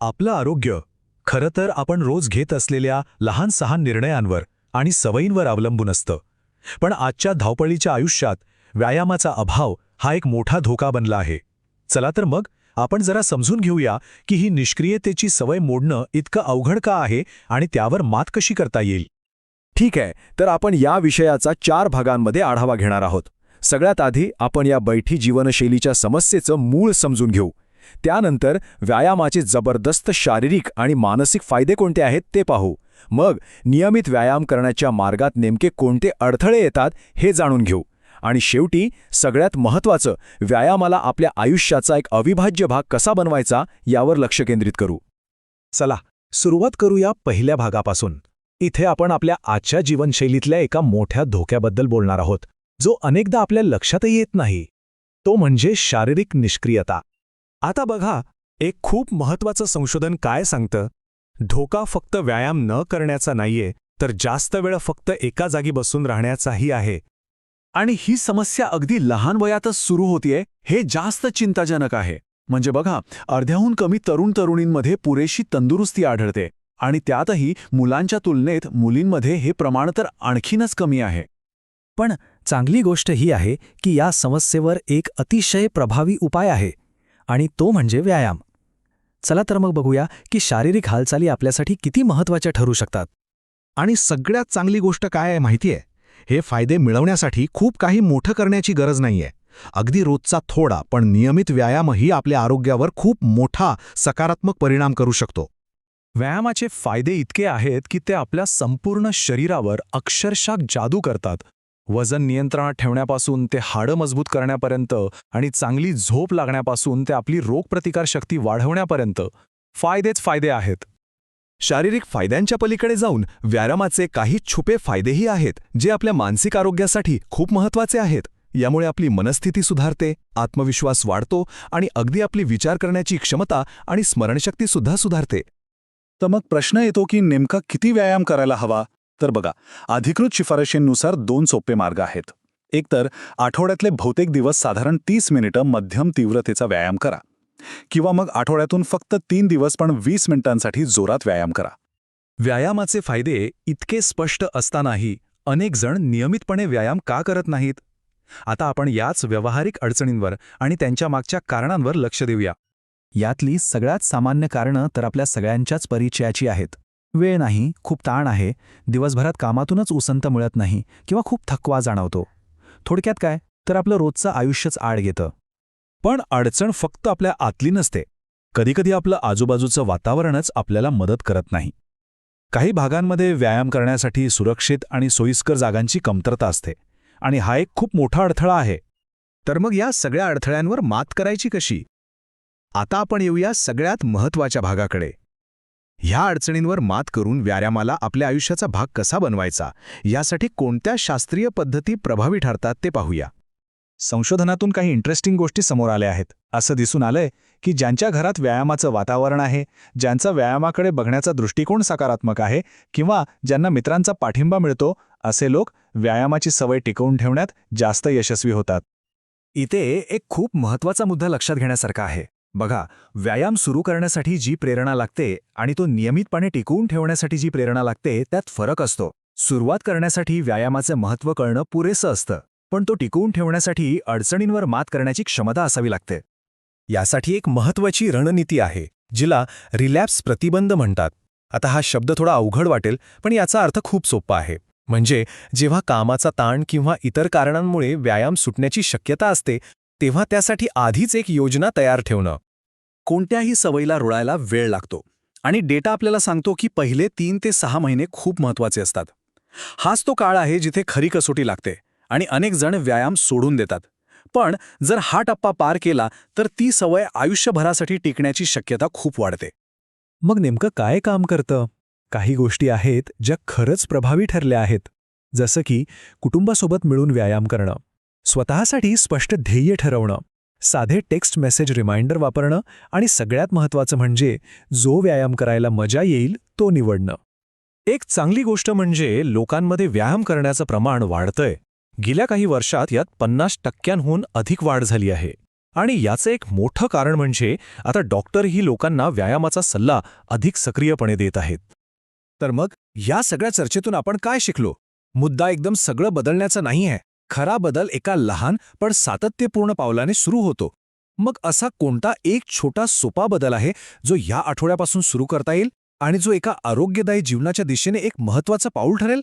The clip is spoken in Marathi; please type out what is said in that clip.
आपलं आरोग्य खरं तर आपण रोज घेत असलेल्या लहान सहान निर्णयांवर आणि सवयींवर अवलंबून असतं. पण आजच्या धावपळीच्या आयुष्यात व्यायामाचा अभाव हा एक मोठा धोका बनला आहे. चला तर मग आपण जरा समजून घेऊया की ही निष्क्रियतेची सवय मोडणं इतकं अवघड का आहे आणि त्यावर मात कशी करता येईल. ठीक आहे, तर आपण या विषयाचा 4 भागांमध्ये आढावा घेणार आहोत. सगळ्यात आधी आपण या बैठी जीवनशैलीच्या समस्येचं मूळ समजून घेऊ. त्यानंतर व्यायामाचे जबरदस्त शारीरिक आणि मानसिक फायदे कोणते आहेत ते पाहू. मग नियमित व्यायाम करण्याच्या मार्गात नेमके कोणते अडथळे येतात हे जाणून घेऊ. आणि शेवटी सगळ्यात महत्त्वाचं, व्यायामाला आपल्या आयुष्याचा एक अविभाज्य भाग कसा बनवायचा यावर लक्ष केंद्रित करू. चला सुरुवात करूया पहिल्या भागापासून. इथे आपण आपल्या आजच्या जीवनशैलीतल्या एका मोठ्या धोक्याबद्दल बोलणार आहोत, जो अनेकदा आपल्या लक्षातही येत नाही. तो म्हणजे शारीरिक निष्क्रियता. आता बघा, एक खूप महत्त्वाचं संशोधन काय सांगतं, धोका फक्त व्यायाम न करण्याचा नाहीये, तर जास्त वेळ फक्त एका जागी बसून राहण्याचाही आहे. आणि ही समस्या अगदी लहान वयातच सुरू होतीये, हे जास्त चिंताजनक आहे. म्हणजे बघा, अर्ध्याहून कमी तरुण-तरुणींमध्ये पुरेशी तंदुरुस्ती आढळते आणि त्यातही मुलांच्या तुलनेत मुलींमध्ये हे प्रमाण तर आणखीनच कमी आहे. पण चांगली गोष्ट ही आहे की या समस्येवर एक अतिशय प्रभावी उपाय आहे, आणि तो म्हणजे व्यायाम. चला तर मग बघूया की शारीरिक हालचाली आपल्यासाठी किती महत्त्वाच्या ठरू शकतात. आणि सगळ्यात चांगली गोष्ट काय आहे माहितीये, हे फायदे मिळवण्यासाठी खूप काही मोठं करण्याची गरज नाहीये. अगदी रोजचा थोडा पण नियमित व्यायामही आपल्या आरोग्यावर खूप मोठा सकारात्मक परिणाम करू शकतो. व्यायामाचे फायदे इतके आहेत की ते आपल्या संपूर्ण शरीरावर अक्षरशः जादू करतात. वजन नियंत्रणात ठेवण्यापासून ते हाडं मजबूत करण्यापर्यंत आणि चांगली झोप लागण्यापासून ते आपली रोगप्रतिकारशक्ती वाढवण्यापर्यंत फायदेच फायदे आहेत. शारीरिक फायद्यांच्या पलीकडे जाऊन व्यायामाचे काही छुपे फायदेही आहेत, जे आपल्या मानसिक आरोग्यासाठी खूप महत्त्वाचे आहेत. यामुळे आपली मनस्थिती सुधारते, आत्मविश्वास वाढतो आणि अगदी आपली विचार करण्याची क्षमता आणि स्मरणशक्तीसुद्धा सुधारते. तर मग प्रश्न येतो की नेमका किती व्यायाम करायला हवा. तर बघा, अधिकृत शिफारशींनुसार 2 सोपे मार्ग आहेत. एक तर आठवड्यातले बहुतेक दिवस साधारण 30 मिनिटं मध्यम तीव्रतेचा व्यायाम करा, किंवा मग आठवड्यातून फक्त 3 दिवस पण 20 मिनिटांसाठी जोरात व्यायाम करा. व्यायामाचे फायदे इतके स्पष्ट असतानाही अनेक जण नियमितपणे व्यायाम का करत नाहीत? आता आपण याच व्यावहारिक अडचणींवर आणि त्यांच्या मागच्या कारणांवर लक्ष देऊया. यातली सगळ्यात सामान्य कारणं तर आपल्या सगळ्यांच्याच परिचयाची आहेत. वेळ नाही, खूप ताण आहे, दिवसभरात कामातूनच उसंत मिळत नाही, किंवा खूप थकवा जाणवतो. थोडक्यात काय, तर आपलं रोजचं आयुष्यच आड घेतं. पण अडचण फक्त आपल्या आतली नसते. कधीकधी आपलं आजूबाजूचं वातावरणच आपल्याला मदत करत नाही. काही भागांमध्ये व्यायाम करण्यासाठी सुरक्षित आणि सोयीस्कर जागांची कमतरता असते, आणि हा एक खूप मोठा अडथळा आहे. तर मग या सगळ्या अडथळ्यांवर मात करायची कशी? आता आपण येऊया सगळ्यात महत्त्वाच्या भागाकडे. ह्या अडचणींवर मात करून व्यायामाला आपल्या आयुष्याचा भाग कसा बनवायचा, यासाठी कोणत्या शास्त्रीय पद्धती प्रभावी ठरतात ते पाहूया. संशोधनातून काही इंटरेस्टिंग गोष्टी समोर आल्या आहेत. असं दिसून आलंय की ज्यांच्या घरात व्यायामाचं वातावरण आहे, ज्यांचा व्यायामाकडे बघण्याचा दृष्टिकोन सकारात्मक आहे, किंवा ज्यांना मित्रांचा पाठिंबा मिळतो, असे लोक व्यायामाची सवय टिकवून ठेवण्यात जास्त यशस्वी होतात. इथे एक खूप महत्त्वाचा मुद्दा लक्षात घेण्यासारखा आहे. बघा, व्यायाम सुरू करण्यासाठी जी प्रेरणा लागते आणि तो नियमितपणे टिकवून ठेवण्यासाठी जी प्रेरणा लागते, त्यात फरक असतो. सुरुवात करण्यासाठी व्यायामाचे महत्त्व कळणं पुरेसं असतं, पण तो टिकवून ठेवण्यासाठी अडचणींवर मात करण्याची क्षमता असावी लागते. यासाठी एक महत्त्वाची रणनीती आहे, जिला रिलॅप्स प्रतिबंध म्हणतात. आता हा शब्द थोडा अवघड वाटेल, पण याचा अर्थ खूप सोपा आहे. म्हणजे जेव्हा कामाचा ताण किंवा इतर कारणांमुळे व्यायाम सुटण्याची शक्यता असते, तेव्हा त्यासाठी आधीच एक योजना तयार ठेवणं. कोणत्याही सवयीला रुळायला वेळ लागतो, आणि डेटा आपल्याला सांगतो की पहिले 3 ते 6 महिने खूप महत्त्वाचे असतात. हाच तो काळ आहे जिथे खरी कसोटी लागते, आणि अनेक जण व्यायाम सोडून देतात. पण जर हा टप्पा पार केला तर ती सवय आयुष्यभरासाठी टिकण्याची शक्यता खूप वाढते. मग नेमकं काय काम करतं? काही गोष्टी आहेत ज्या खरंच प्रभावी ठरल्या आहेत, जसं की कुटुंबासोबत मिळून व्यायाम करणं, स्वतःसाठी स्पष्ट ध्येय ठरवणं, साधे टेक्स्ट मेसेज रिमाइंडर वापरणं, आणि सगळ्यात महत्त्वाचं म्हणजे जो व्यायाम करायला मजा येईल तो निवडणं. एक चांगली गोष्ट म्हणजे लोकांमध्ये व्यायाम करण्याचं प्रमाण वाढतंय. गेल्या काही वर्षात यात 50% अधिक वाढ झाली आहे. आणि याचं एक मोठं कारण म्हणजे आता डॉक्टरही लोकांना व्यायामाचा सल्ला अधिक सक्रियपणे देत आहेत. तर मग या सगळ्या चर्चेतून आपण काय शिकलो? मुद्दा एकदम सगळं बदलण्याचा नाही आहे. खरा बदल एका लहान पण सातत्यपूर्ण पावलाने सुरू होतो. मग असा कोणता एक छोटा सोपा बदल आहे जो या आठवड्यापासून सुरू करता येईल आणि जो एका आरोग्यदायी जीवनाच्या दिशेने एक महत्त्वाचं पाऊल ठरेल?